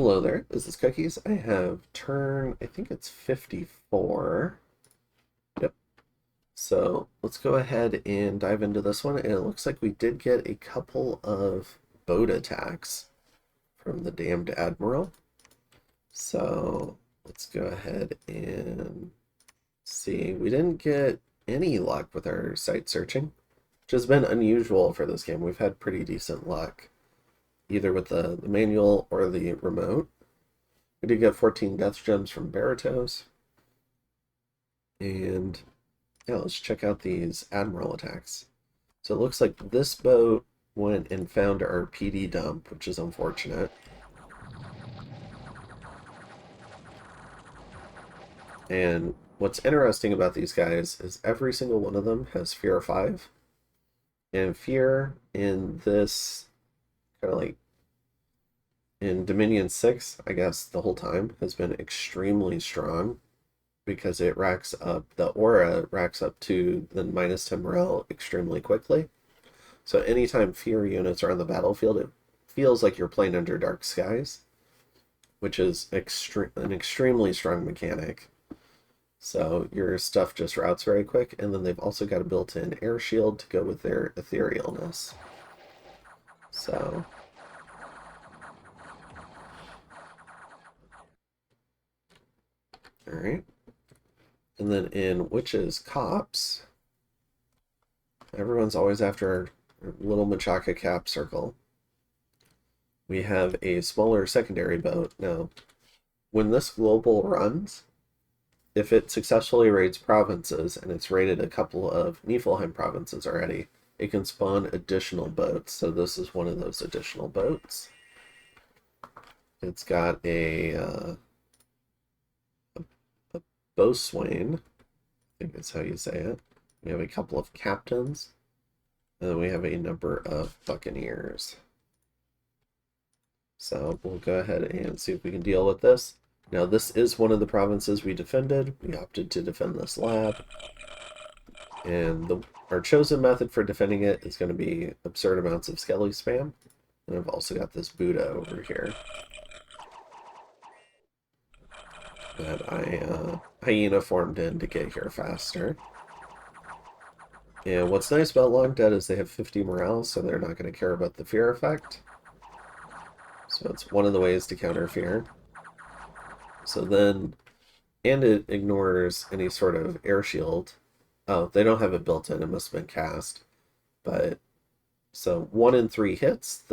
Hello there, this is Cookies. I have turn, I think it's 54. Yep. So let's go ahead and dive into this one. And it looks like we did get a couple of boat attacks from the damned Admiral. So let's go ahead and see. We didn't get any luck with our site searching, which has been unusual for this game. We've had pretty decent luck, either with the manual or the remote. We did get 14 death gems from Berytos. And yeah, let's check out these Admiral attacks. So it looks like this boat went and found our PD dump, which is unfortunate. And what's interesting about these guys is every single one of them has Fear 5. And Fear in this kind of like in Dominion 6, I guess the whole time, has been extremely strong because it racks up, the aura racks up to the -10 morale extremely quickly. So anytime Fear units are on the battlefield, it feels like you're playing under dark skies, which is an extremely strong mechanic. So your stuff just routes very quick, and then they've also got a built-in air shield to go with their etherealness. So all right. And then in Witches Cops, everyone's always after a little Machaka cap circle. We have a smaller secondary boat. Now, when this global runs, if it successfully raids provinces, and it's raided a couple of Niflheim provinces already, it can spawn additional boats. So this is one of those additional boats. It's got a boatswain, I think that's how you say it. We have a couple of captains, and then we have a number of buccaneers. So we'll go ahead and see if we can deal with this. Now this is one of the provinces we defended. We opted to defend this lab. And our chosen method for defending it is going to be absurd amounts of skelly spam. And I've also got this Buddha over here that I hyena formed in to get here faster. And what's nice about Long Dead is they have 50 morale, so they're not going to care about the fear effect. So it's one of the ways to counter fear. So then, and it ignores any sort of air shield. Oh, they don't have it built in, it must have been cast. But, so 1 in 3 hits,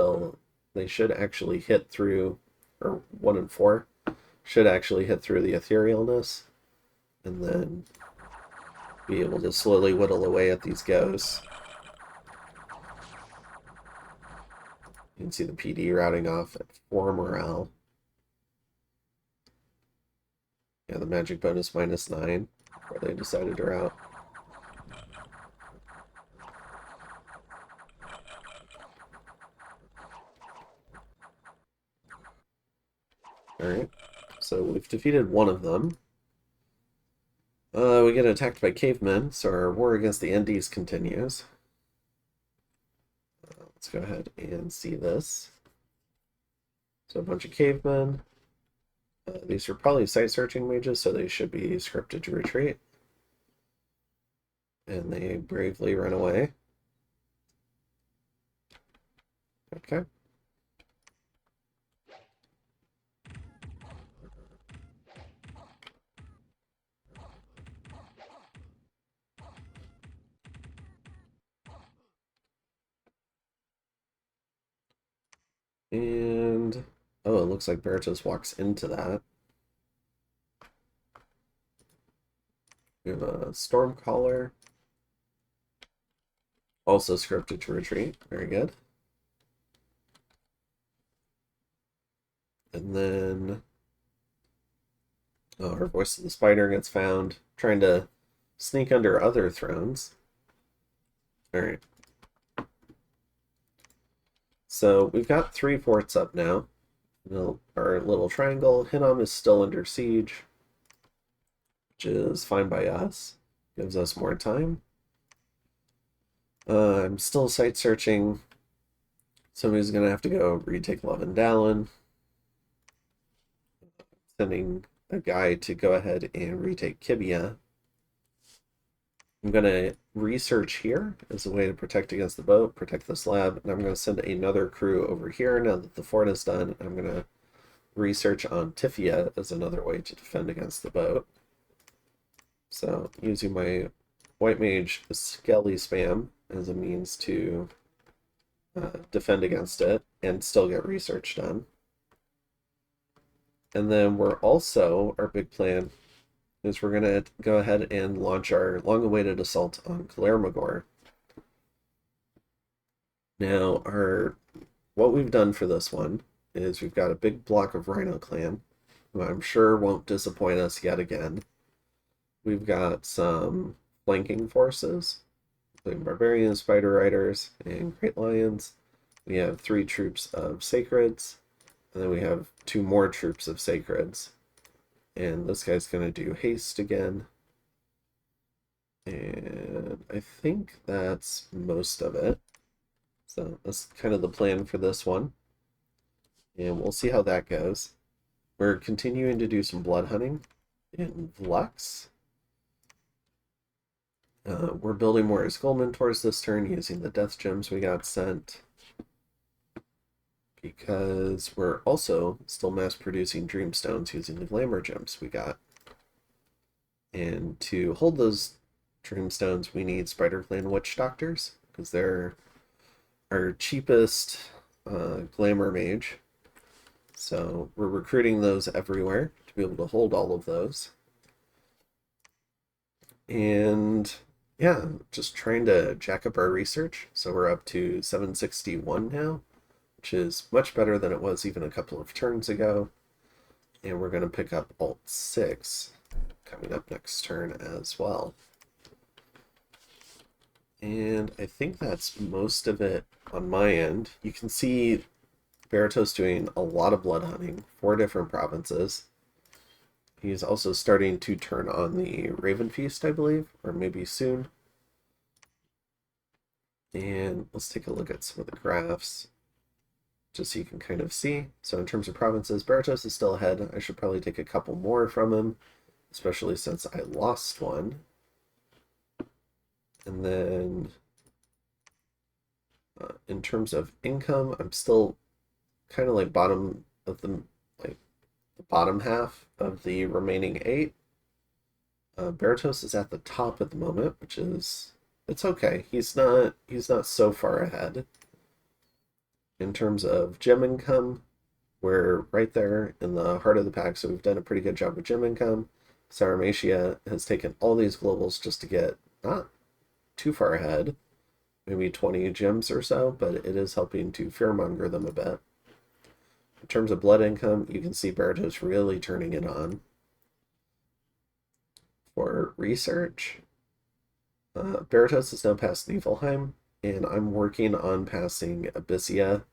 they should actually hit through, or 1 in 4, should actually hit through the etherealness. And then be able to slowly whittle away at these ghosts. You can see the PD routing off at 4 morale. Yeah, the magic bonus -9, where they decided to route. Alright, so we've defeated one of them. We get attacked by cavemen, so our war against the NDs continues. Let's go ahead and see this. So a bunch of cavemen. These are probably site-searching mages, so they should be scripted to retreat. And they bravely run away. Okay. And, oh, it looks like Berytos walks into that. We have a Stormcaller. Also scripted to retreat. Very good. And then, oh, our Voice of the Spider gets found, trying to sneak under other thrones. Alright. So we've got 3 forts up now. Our little triangle. Hinnom is still under siege, which is fine by us. Gives us more time. I'm still site searching. Somebody's going to have to go retake Love and Dallin. sending a guy to go ahead and retake Kibia. I'm going to research here as a way to protect against the boat, protect this lab, and I'm going to send another crew over here now that the fort is done. I'm going to research on Tifia as another way to defend against the boat. So using my White Mage Skelly spam as a means to defend against it and still get research done. And then we're also, our big plan is we're going to go ahead and launch our long-awaited assault on Kalermagor. Now, what we've done for this one is we've got a big block of Rhino Clan, who I'm sure won't disappoint us yet again. We've got some flanking forces, including Barbarians, Spider Riders, and Great Lions. We have 3 troops of Sacreds, and then we have 2 more troops of Sacreds. And this guy's going to do haste again. And I think that's most of it. So that's kind of the plan for this one. And we'll see how that goes. We're continuing to do some blood hunting in Vlux. We're building more Skullman towards this turn using the death gems we got sent. Because we're also still mass producing Dreamstones using the Glamour gems we got. And to hold those Dreamstones, we need Spider Clan Witch Doctors, because they're our cheapest Glamour Mage. So we're recruiting those everywhere to be able to hold all of those. And yeah, just trying to jack up our research. So we're up to 761 now, which is much better than it was even a couple of turns ago. And we're going to pick up Alt 6 coming up next turn as well. And I think that's most of it on my end. You can see Berytos doing a lot of blood hunting, 4 different provinces. He's also starting to turn on the Raven Feast, I believe, or maybe soon. And let's take a look at some of the graphs, just so you can kind of see. So in terms of provinces, Berytos is still ahead. I should probably take a couple more from him, especially since I lost one. And then in terms of income, I'm still kind of like bottom of the bottom half of the remaining 8. Berytos is at the top at the moment, which is, it's okay. He's not so far ahead. In terms of gem income, we're right there in the heart of the pack, so we've done a pretty good job with gem income. Saramatia has taken all these globals just to get not too far ahead, maybe 20 gems or so, but it is helping to fearmonger them a bit. In terms of blood income, you can see Berytos really turning it on. For research, Berytos is now past Niflheim, and I'm working on passing Abyssia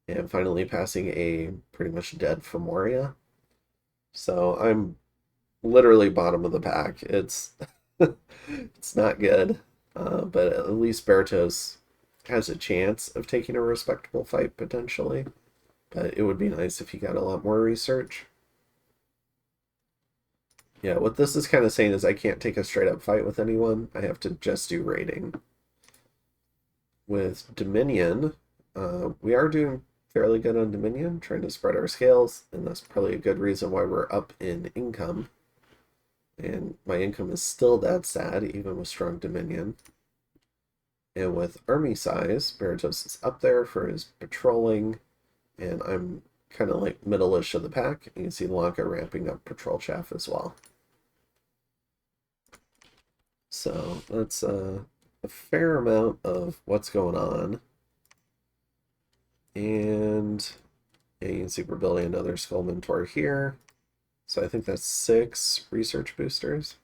and finally passing a pretty much dead Femoria. So I'm literally bottom of the pack. It's it's not good, but at least Berytos has a chance of taking a respectable fight potentially. But it would be nice if he got a lot more research. Yeah, what this is kind of saying is I can't take a straight up fight with anyone. I have to just do raiding. With Dominion, we are doing fairly good on Dominion, trying to spread our scales, and that's probably a good reason why we're up in income. And my income is still that sad, even with strong Dominion. And with army size, Berytos is up there for his patrolling, and I'm kind of like middle-ish of the pack. And you can see Lanka ramping up patrol chaff as well. So that's a fair amount of what's going on. And yeah, you can see we're building another Skull Mentor here. So I think that's 6 research boosters.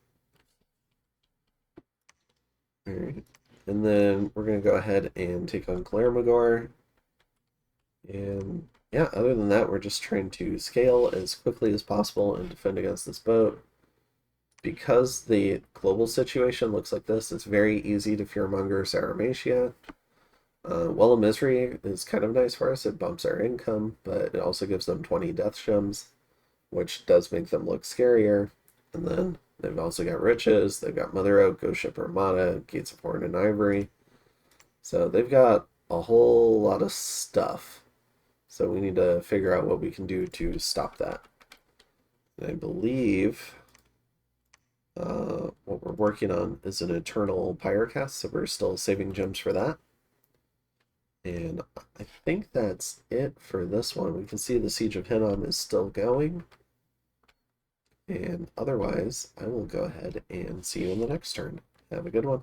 All right. And then we're going to go ahead and take on Kalermagor. And yeah, other than that, we're just trying to scale as quickly as possible and defend against this boat. Because the global situation looks like this, it's very easy to fearmonger Saramatia. Well of Misery is kind of nice for us. It bumps our income, but it also gives them 20 death gems. which does make them look scarier. And then they've also got riches, they've got Mother Oak, Ghost Ship Armada, Gates of Horn and Ivory. So they've got a whole lot of stuff. So we need to figure out what we can do to stop that. And I believe what we're working on is an Eternal Pyrocast, so we're still saving gems for that. And I think that's it for this one. We can see the Siege of Hinnom is still going. And otherwise, I will go ahead and see you in the next turn. Have a good one.